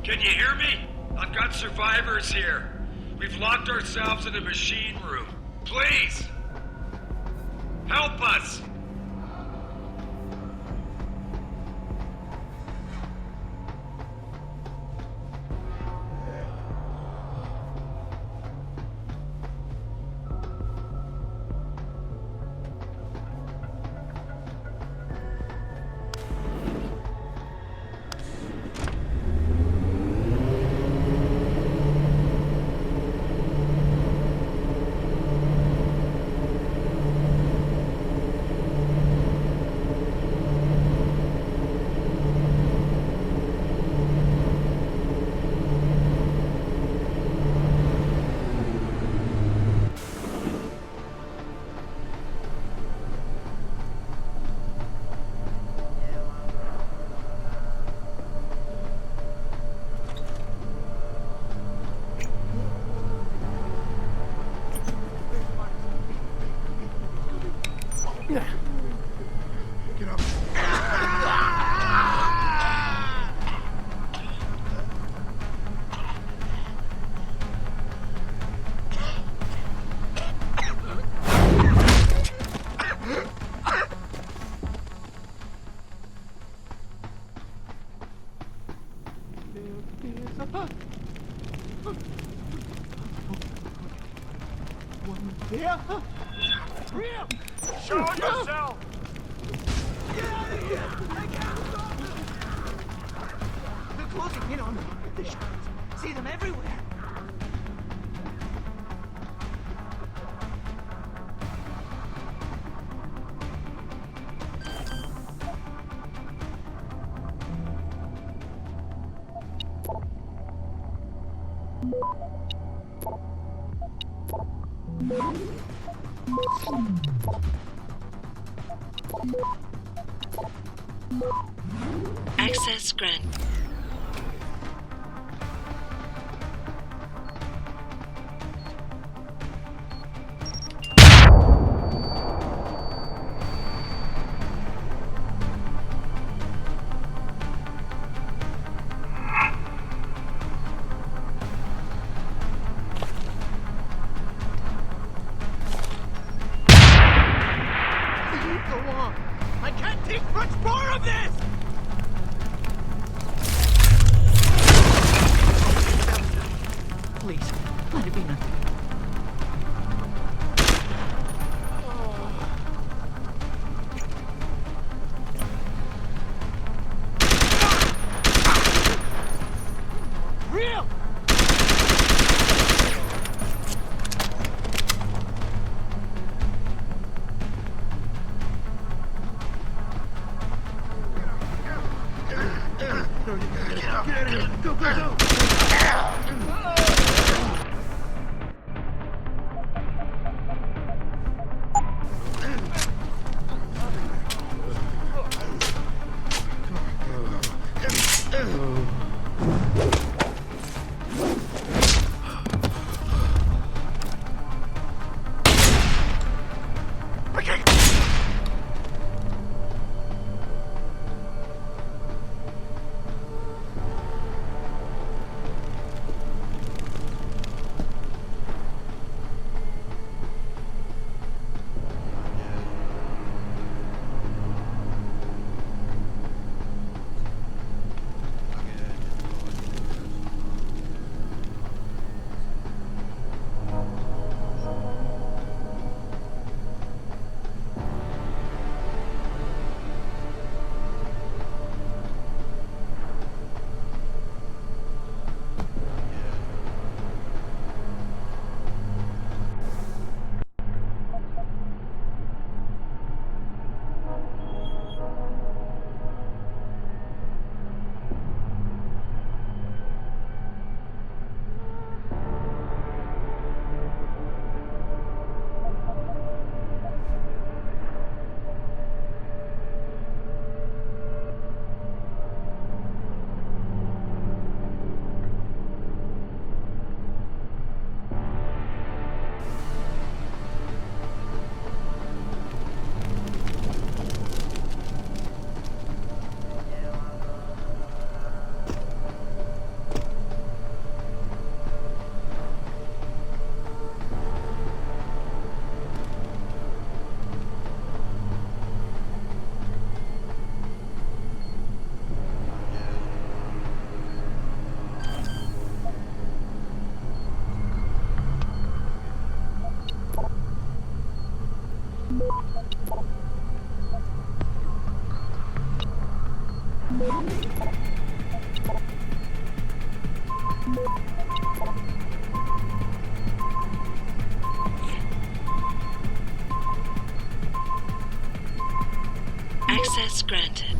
Can you hear me? I've got survivors here. We've locked ourselves in a machine room. Please! Help us! Get up. Here? Real! Show yourself! Get out of here! I can't stop them! They're closing in on me. The shots. See them everywhere. Access granted. Go on. I can't take much more of this! Please, let it be nothing. Real! Get out of here. Go, go, go. Access granted.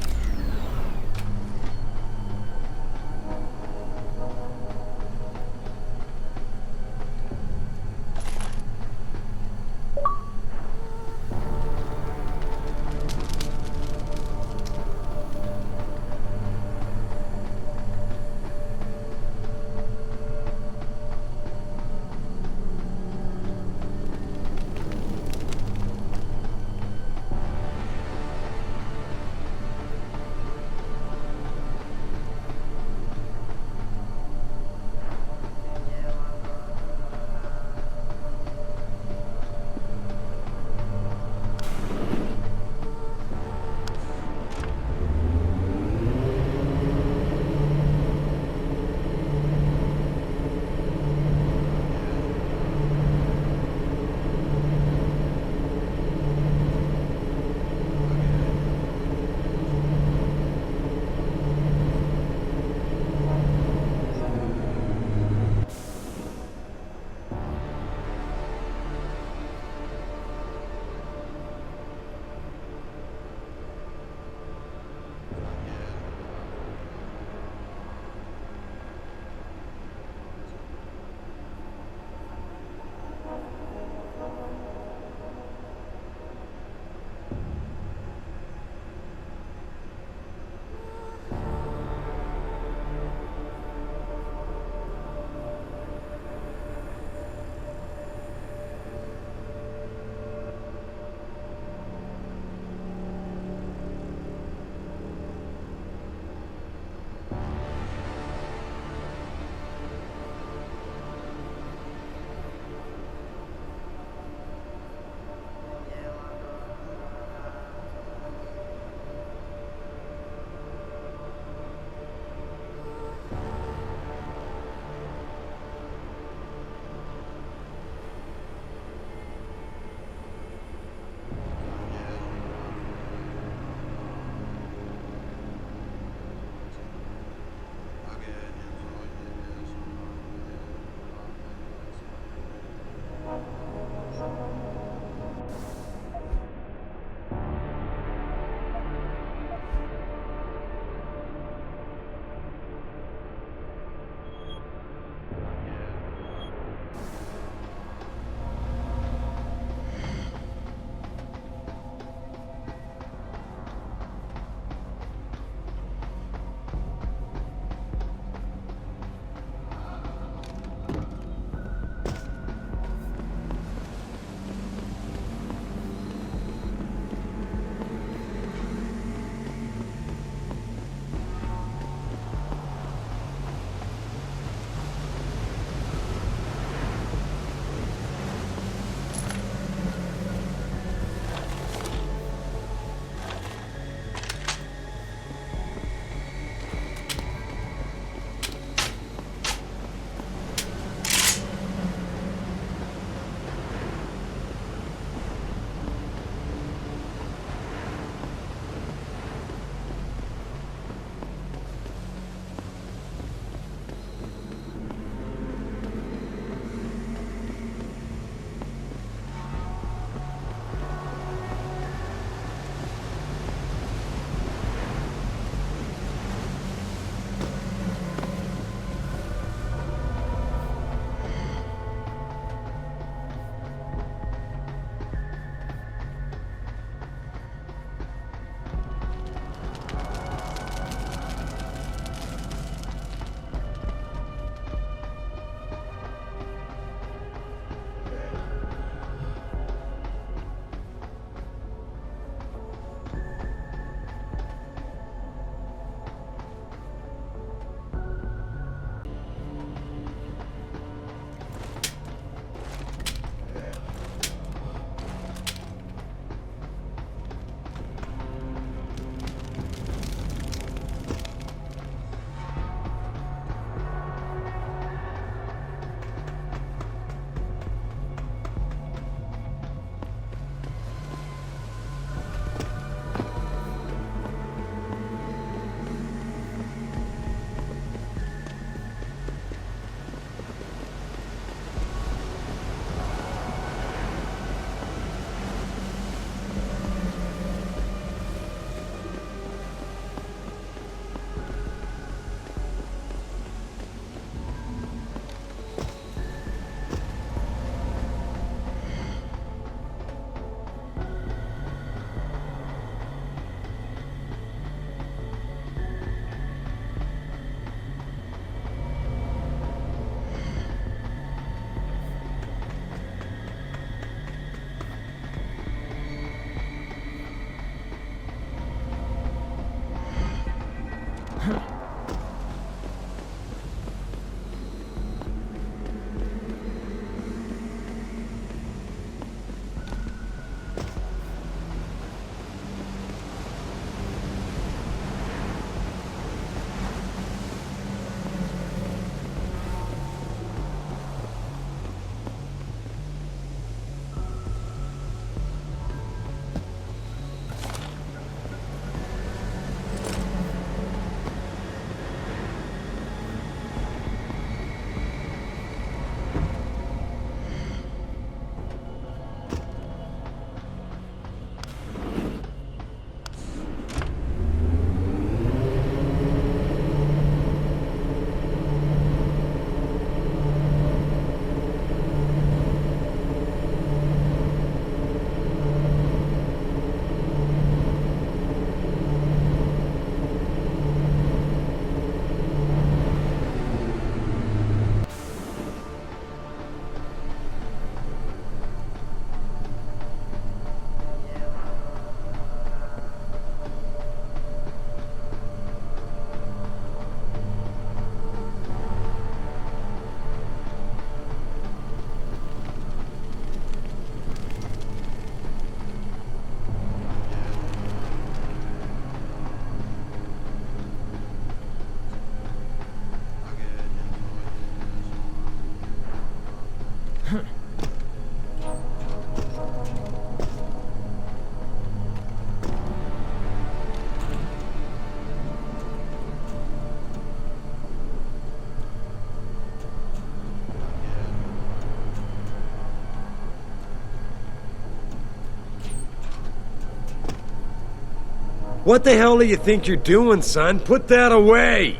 What the hell do you think you're doing, son? Put that away!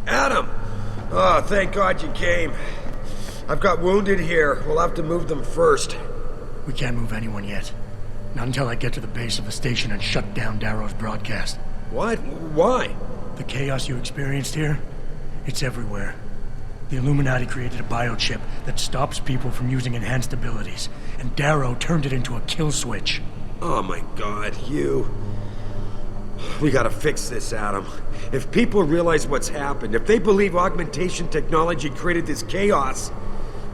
Adam! Oh, thank God you came. I've got wounded here. We'll have to move them first. We can't move anyone yet. Not until I get to the base of the station and shut down Darrow's broadcast. What? Why? The chaos you experienced here, it's everywhere. The Illuminati created a biochip that stops people from using enhanced abilities, and Darrow turned it into a kill switch. Oh my God, you... We gotta fix this, Adam. If people realize what's happened, if they believe augmentation technology created this chaos,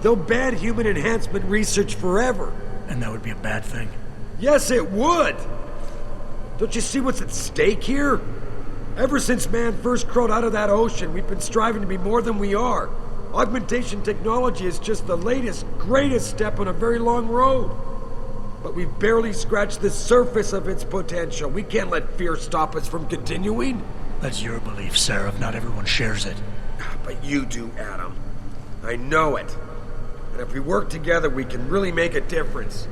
they'll ban human enhancement research forever. And that would be a bad thing. Yes, it would! Don't you see what's at stake here? Ever since man first crawled out of that ocean, we've been striving to be more than we are. Augmentation technology is just the latest, greatest step on a very long road. But we've barely scratched the surface of its potential. We can't let fear stop us from continuing. That's your belief, Seraph. Not everyone shares it. But you do, Adam. I know it. And if we work together, we can really make a difference.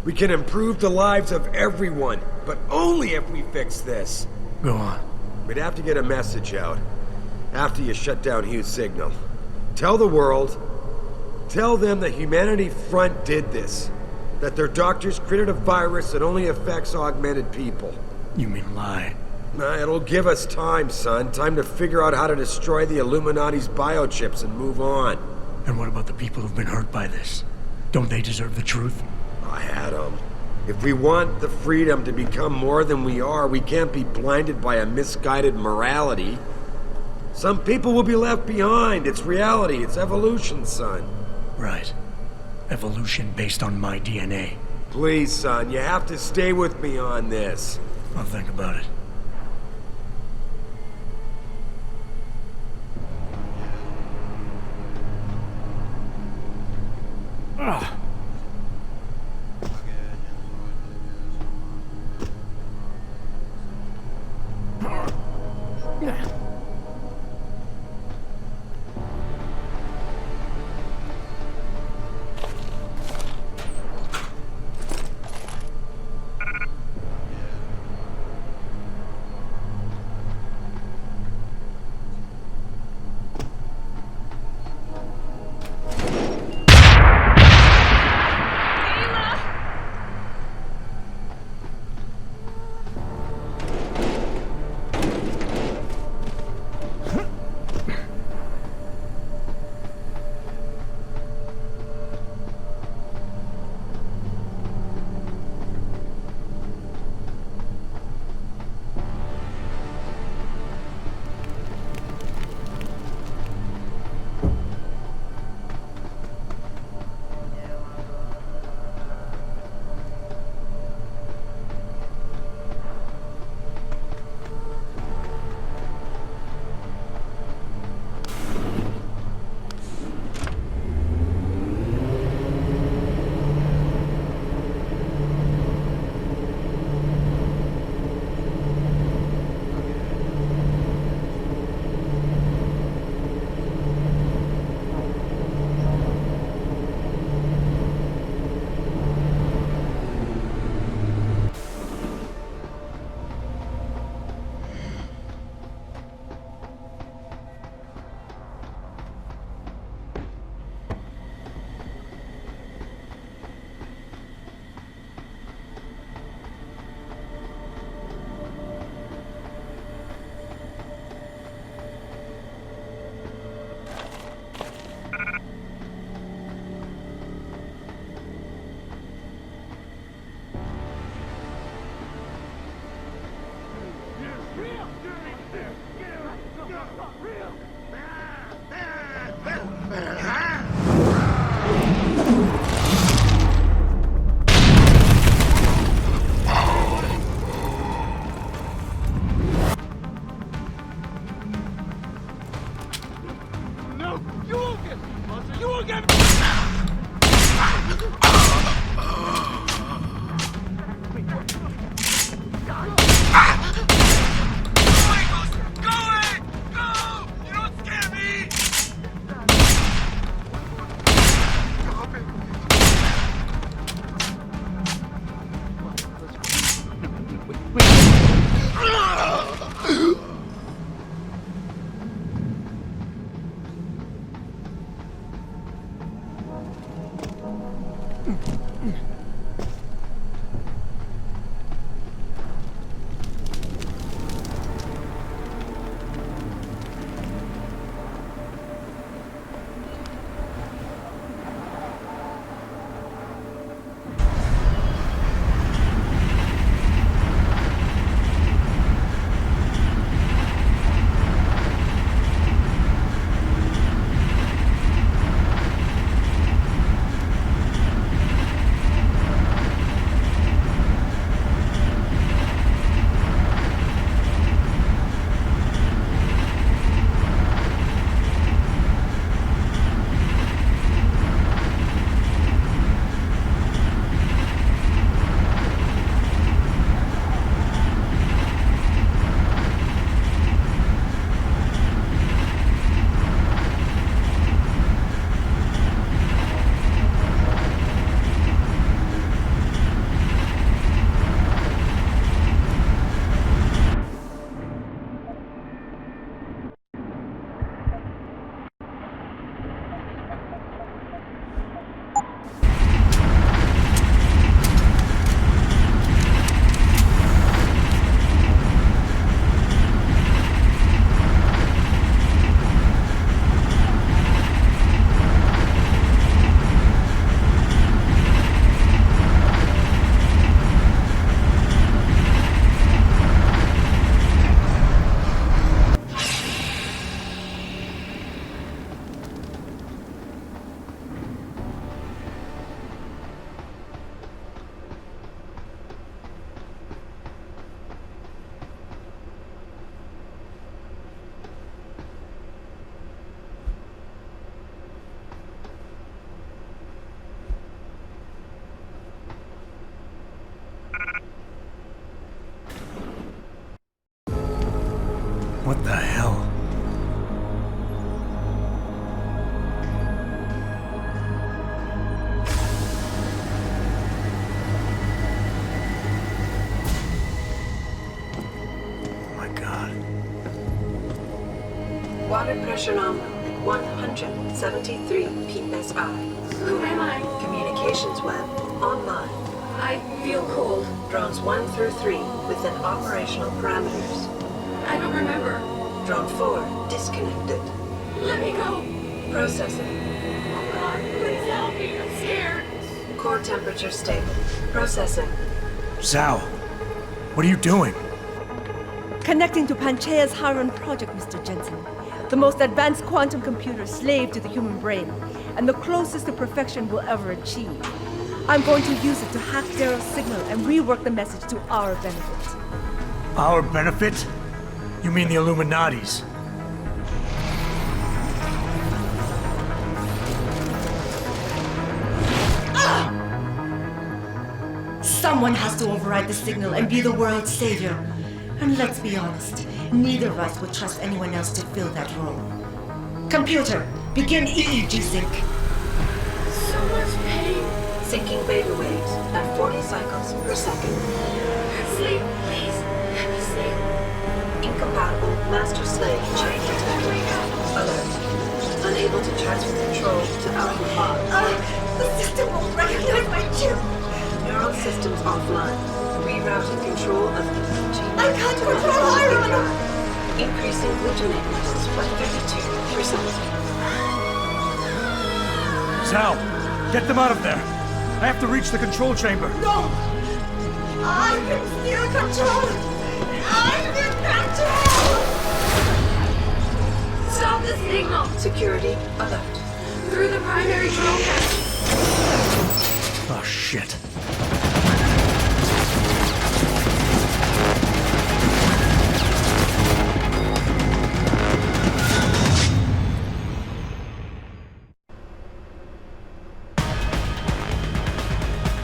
We can improve the lives of everyone, but only if we fix this. Go on. We'd have to get a message out after you shut down Hugh's signal. Tell the world, tell them the Humanity Front did this. That their doctors created a virus that only affects augmented people. You mean lie? It'll give us time, son. Time to figure out how to destroy the Illuminati's biochips and move on. And what about the people who've been hurt by this? Don't they deserve the truth? Adam, if we want the freedom to become more than we are, we can't be blinded by a misguided morality. Some people will be left behind. It's reality. It's evolution, son. Right. Evolution based on my DNA. Please, son, you have to stay with me on this. I'll think about it. Ugh. Go! You Orbit pressure nominal at 173 psi. Who am I? Communications web online. I feel cold. Drones 1 through 3 within operational parameters. I don't remember. Drone 4 disconnected. Let me go. Processing. Oh God, please help me. I'm scared. Core temperature stable. Processing. Zhao, what are you doing? Connecting to Panchaea's Haron project, Mr. Jensen. The most advanced quantum computer slave to the human brain, and the closest to perfection we'll ever achieve. I'm going to use it to hack Darrow's signal and rework the message to our benefit. Our benefit? You mean the Illuminati's? Someone has to override the signal and be the world's savior. And let's be honest, neither of us would trust anyone else to fill that role. Computer, begin EEG sync. So much pain. Syncing beta waves at 40 cycles per second. Sleep, please. Let me sleep. Incompatible master-slave chain detected. Alert. Unable to transfer control to Alpha Pod. The system won't recognize my chip. Neural systems offline. Rerouting control of EEG. I can't control Iron. Increasing glutamate levels by 32%. Zhao, get them out of there. I have to reach the control chamber. No! I can still control it! I'm in control! Stop the signal. Security alert. Through the primary drone hatch. Oh, shit.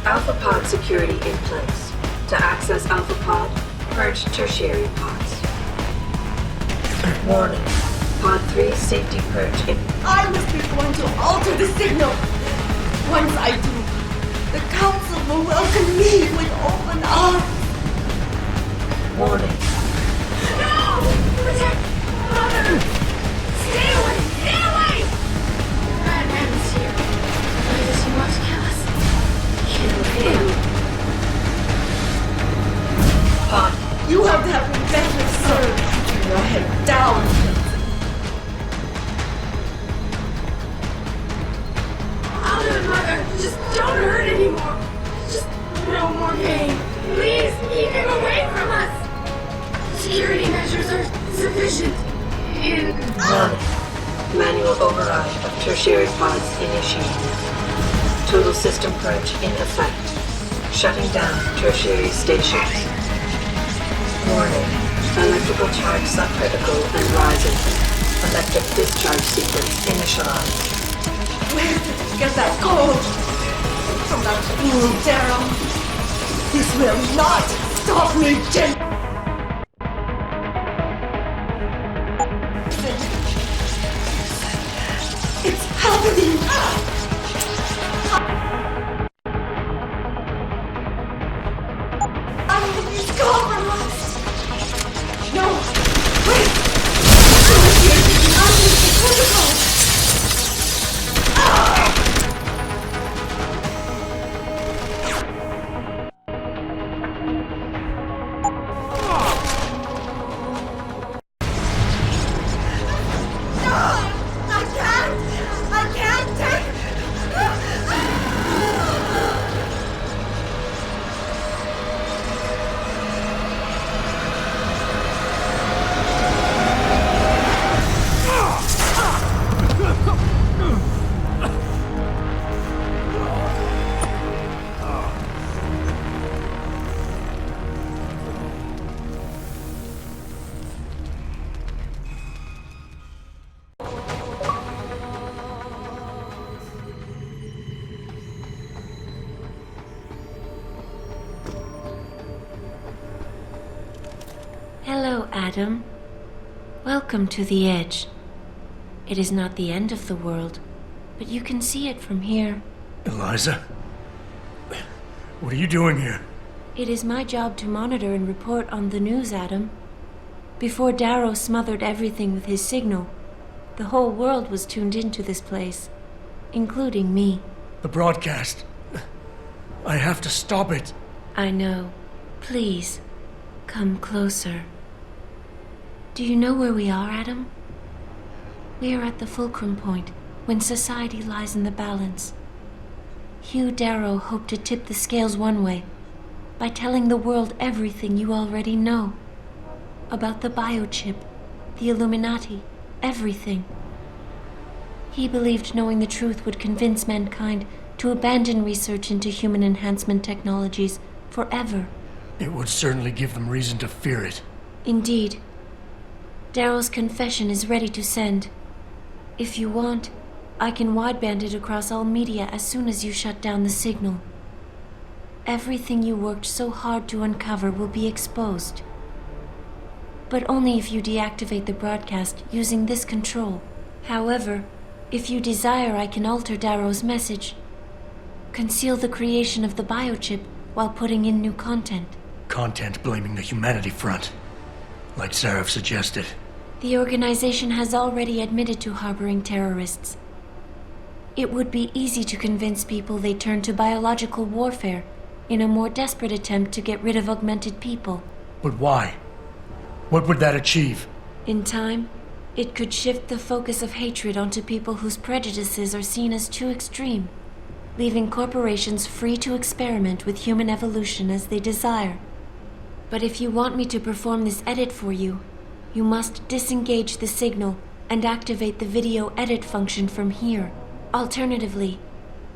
Alpha Pod security in place. To access Alpha Pod, purge tertiary pods. Warning. Pod 3 safety purge in. I must be the one to alter the signal! Once I do, the Council will welcome me with open arms! Warning. No! Protect Mother! Stay away! Stay away! Batman is here. Why does he want to kill us? Kill him. Pod. You have to have been better served keeping your head down, Jensen. I'll do it, Mother. Just don't hurt anymore. Just no more pain. Please keep him away from us. Security measures are sufficient. Warning. Manual override of tertiary pods initiated. Total system purge in effect. Shutting down tertiary stations. Warning. Electrical charge subcritical and rising. Electric discharge sequence initialized. Where did you get that gold? From that fool, Darrow. This will not stop me, Jensen. It's happening! I will be compromised! No! Wait! I was here to be honest with protocol! I can't take... Hello, Adam. Welcome to the Edge. It is not the end of the world, but you can see it from here. Eliza? What are you doing here? It is my job to monitor and report on the news, Adam. Before Darrow smothered everything with his signal, The whole world was tuned into this place, including me. The broadcast. I have to stop it. I know. Please, come closer. Do you know where we are, Adam? We are at the fulcrum point, when society lies in the balance. Hugh Darrow hoped to tip the scales one way, by telling the world everything you already know. About the biochip, the Illuminati, everything. He believed knowing the truth would convince mankind to abandon research into human enhancement technologies forever. It would certainly give them reason to fear it. Indeed. Darrow's confession is ready to send. If you want, I can wideband it across all media as soon as you shut down the signal. Everything you worked so hard to uncover will be exposed. But only if you deactivate the broadcast using this control. However, if you desire, I can alter Darrow's message. Conceal the creation of the biochip while putting in new content. Content blaming the humanity front, like Sarif suggested. The organization has already admitted to harboring terrorists. It would be easy to convince people they turn to biological warfare in a more desperate attempt to get rid of augmented people. But why? What would that achieve? In time, it could shift the focus of hatred onto people whose prejudices are seen as too extreme, leaving corporations free to experiment with human evolution as they desire. But if you want me to perform this edit for you, you must disengage the signal and activate the video edit function from here. Alternatively,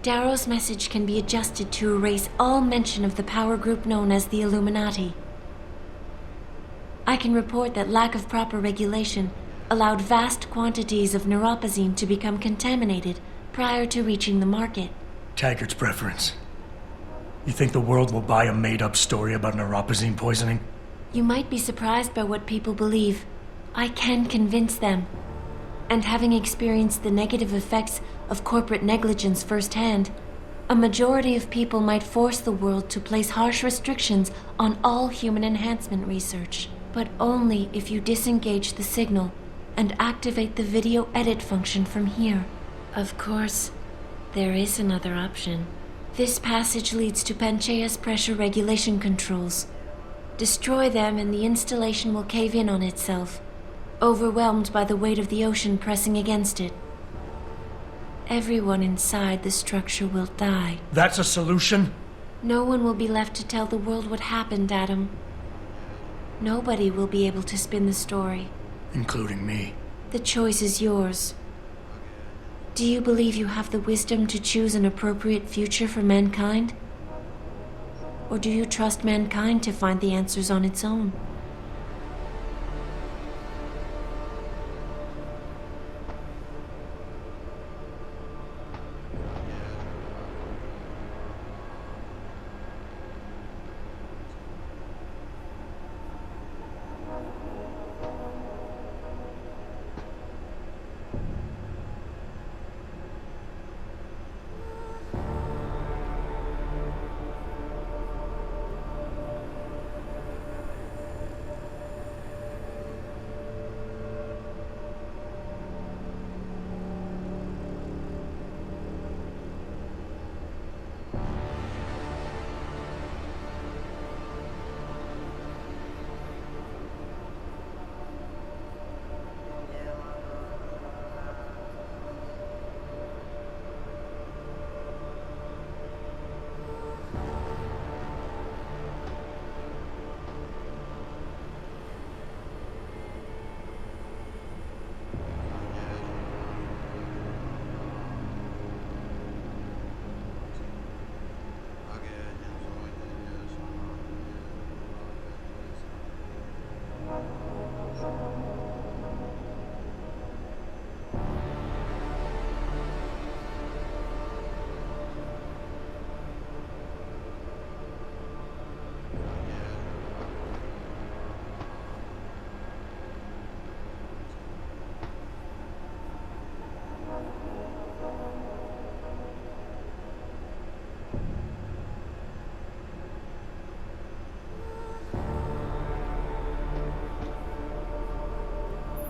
Darrow's message can be adjusted to erase all mention of the power group known as the Illuminati. I can report that lack of proper regulation allowed vast quantities of neuropozyne to become contaminated prior to reaching the market. Taggart's preference. You think the world will buy a made-up story about neuropozyne poisoning? You might be surprised by what people believe. I can convince them. And having experienced the negative effects of corporate negligence firsthand, a majority of people might force the world to place harsh restrictions on all human enhancement research. But only if you disengage the signal and activate the video edit function from here. Of course, there is another option. This passage leads to Panchaea's pressure regulation controls. Destroy them and the installation will cave in on itself, overwhelmed by the weight of the ocean pressing against it. Everyone inside the structure will die. That's a solution? No one will be left to tell the world what happened, Adam. Nobody will be able to spin the story. Including me. The choice is yours. Do you believe you have the wisdom to choose an appropriate future for mankind? Or do you trust mankind to find the answers on its own?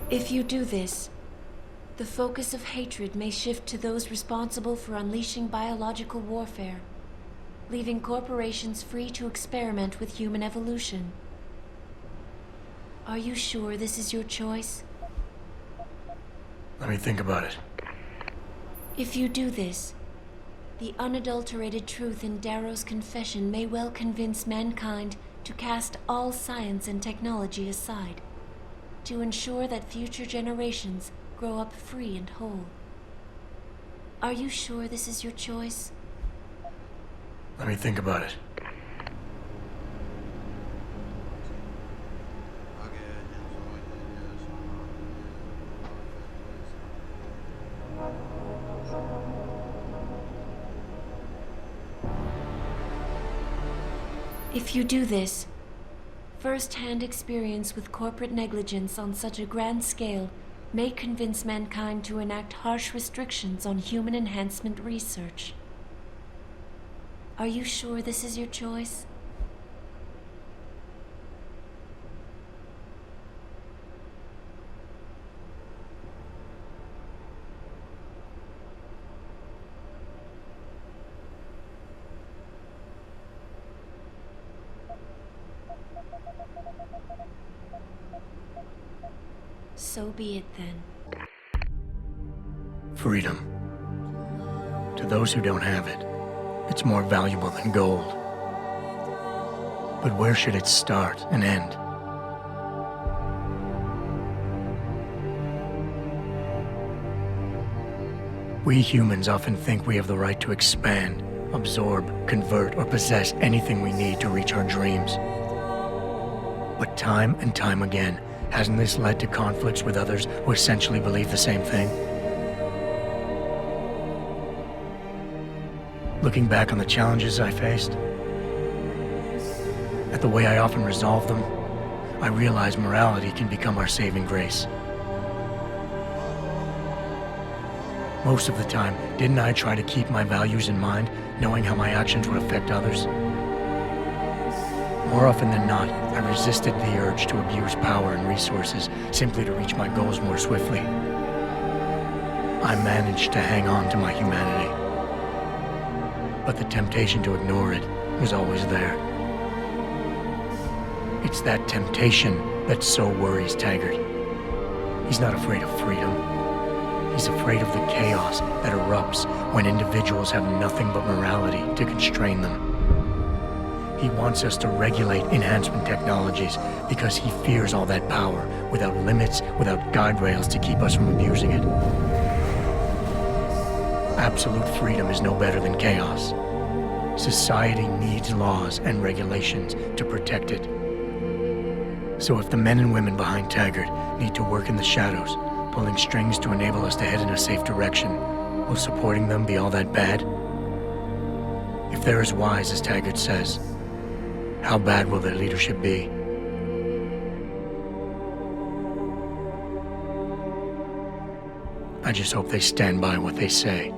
If you do this, The focus of hatred may shift to those responsible for unleashing biological warfare, leaving corporations free to experiment with human evolution. Are you sure this is your choice? Let me think about it. If you do this, the unadulterated truth in Darrow's confession may well convince mankind to cast all science and technology aside, to ensure that future generations grow up free and whole. Are you sure this is your choice? Let me think about it. If you do this, first-hand experience with corporate negligence on such a grand scale may convince mankind to enact harsh restrictions on human enhancement research. Are you sure this is your choice? So be it then. Freedom. To those who don't have it, it's more valuable than gold. But where should it start and end? We humans often think we have the right to expand, absorb, convert, or possess anything we need to reach our dreams. But time and time again, hasn't this led to conflicts with others who essentially believe the same thing? Looking back on the challenges I faced, at the way I often resolve them, I realize morality can become our saving grace. Most of the time, didn't I try to keep my values in mind, knowing how my actions would affect others? More often than not, I resisted the urge to abuse power and resources simply to reach my goals more swiftly. I managed to hang on to my humanity, but the temptation to ignore it was always there. It's that temptation that so worries Taggart. He's not afraid of freedom. He's afraid of the chaos that erupts when individuals have nothing but morality to constrain them. He wants us to regulate enhancement technologies because he fears all that power, without limits, without guide rails to keep us from abusing it. Absolute freedom is no better than chaos. Society needs laws and regulations to protect it. So if the men and women behind Taggart need to work in the shadows, pulling strings to enable us to head in a safe direction, will supporting them be all that bad? If they're as wise as Taggart says, how bad will their leadership be? I just hope they stand by what they say.